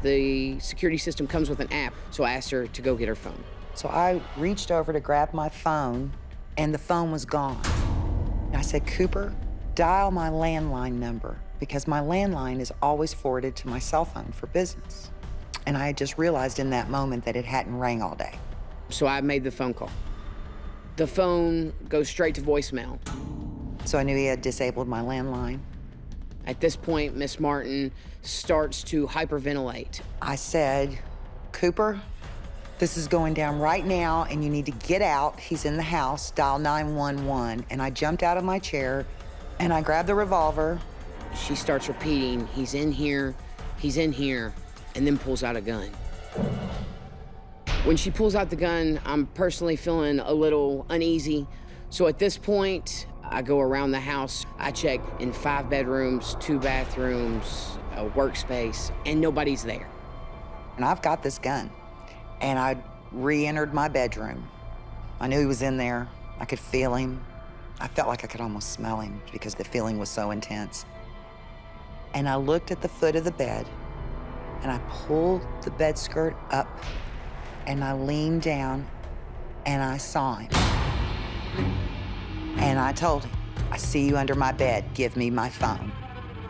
The security system comes with an app, so I asked her to go get her phone. So I reached over to grab my phone, and the phone was gone. I said, Cooper, dial my landline number, because my landline is always forwarded to my cell phone for business. And I had just realized in that moment that it hadn't rang all day. So I made the phone call. The phone goes straight to voicemail. So I knew he had disabled my landline. At this point, Miss Martin starts to hyperventilate. I said, Cooper, this is going down right now, and you need to get out. He's in the house, dial 911. And I jumped out of my chair, and I grabbed the revolver. She starts repeating, he's in here, and then pulls out a gun. When she pulls out the gun, I'm personally feeling a little uneasy. So at this point, I go around the house. I check in 5 bedrooms, 2 bathrooms, a workspace, and nobody's there. And I've got this gun. And I re-entered my bedroom. I knew he was in there. I could feel him. I felt like I could almost smell him because the feeling was so intense. And I looked at the foot of the bed, and I pulled the bed skirt up, and I leaned down, and I saw him. And I told him, I see you under my bed, give me my phone.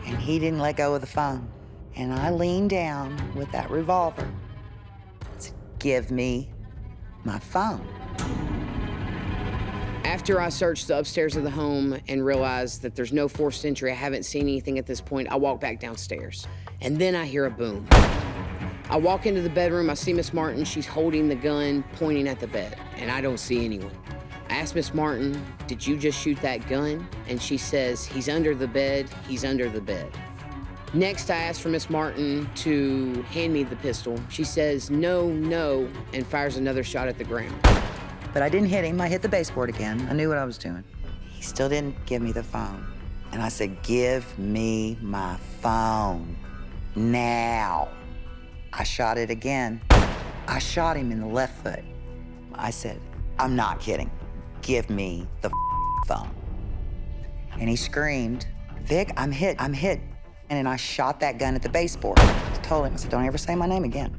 And he didn't let go of the phone. And I leaned down with that revolver. I said, give me my phone. After I searched the upstairs of the home and realized that there's no forced entry, I haven't seen anything at this point, I walk back downstairs. And then I hear a boom. I walk into the bedroom, I see Miss Martin, she's holding the gun, pointing at the bed, and I don't see anyone. I asked Miss Martin, did you just shoot that gun? And she says, he's under the bed, he's under the bed. Next, I asked for Miss Martin to hand me the pistol. She says, no, no, and fires another shot at the ground. But I didn't hit him, I hit the baseboard again. I knew what I was doing. He still didn't give me the phone. And I said, give me my phone, now. I shot it again. I shot him in the left foot. I said, I'm not kidding. Give me the phone. And he screamed, Vic, I'm hit. And then I shot that gun at the baseboard. I told him, I said, don't ever say my name again.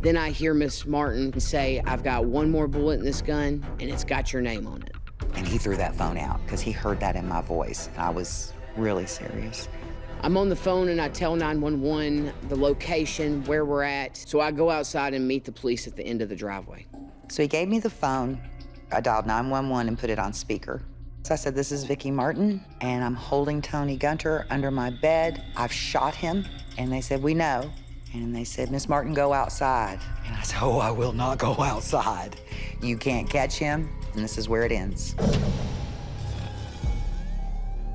Then I hear Miss Martin say, I've got one more bullet in this gun, and it's got your name on it. And he threw that phone out because he heard that in my voice. And I was really serious. I'm on the phone and I tell 911 the location, where we're at. So I go outside and meet the police at the end of the driveway. So he gave me the phone. I dialed 911 and put it on speaker. So I said, this is Vicki Martin, and I'm holding Tony Gunter under my bed. I've shot him. And they said, we know. And they said, Miss Martin, go outside. And I said, oh, I will not go outside. You can't catch him, and this is where it ends.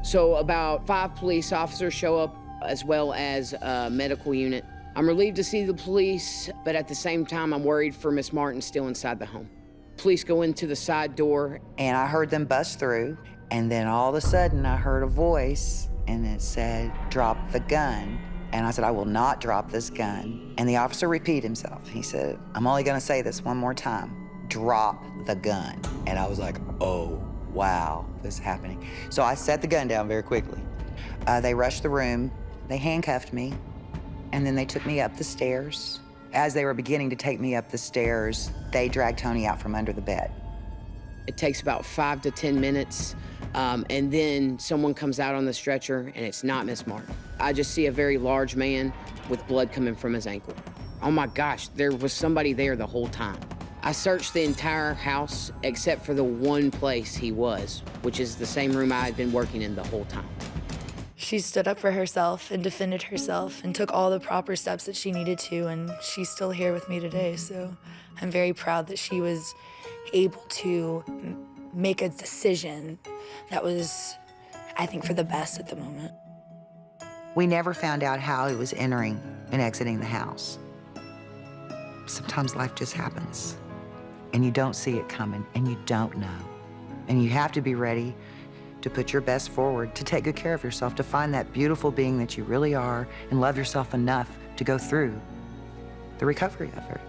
So about 5 police officers show up, as well as a medical unit. I'm relieved to see the police, but at the same time, I'm worried for Miss Martin still inside the home. Police go into the side door. And I heard them bust through, and then all of a sudden, I heard a voice, and it said, drop the gun. And I said, I will not drop this gun. And the officer repeated himself. He said, I'm only gonna say this one more time. Drop the gun. And I was like, oh, wow, this is happening. So I set the gun down very quickly. They rushed the room, they handcuffed me, and then they took me up the stairs. As they were beginning to take me up the stairs, they dragged Tony out from under the bed. It takes about 5 to 10 minutes, and then someone comes out on the stretcher, and it's not Miss Martin. I just see a very large man with blood coming from his ankle. Oh my gosh, there was somebody there the whole time. I searched the entire house except for the one place he was, which is the same room I had been working in the whole time. She stood up for herself and defended herself and took all the proper steps that she needed to, and she's still here with me today, so I'm very proud that she was able to make a decision that was, I think, for the best at the moment. We never found out how he was entering and exiting the house. Sometimes life just happens, and you don't see it coming, and you don't know. And you have to be ready to put your best forward, to take good care of yourself, to find that beautiful being that you really are, and love yourself enough to go through the recovery of it.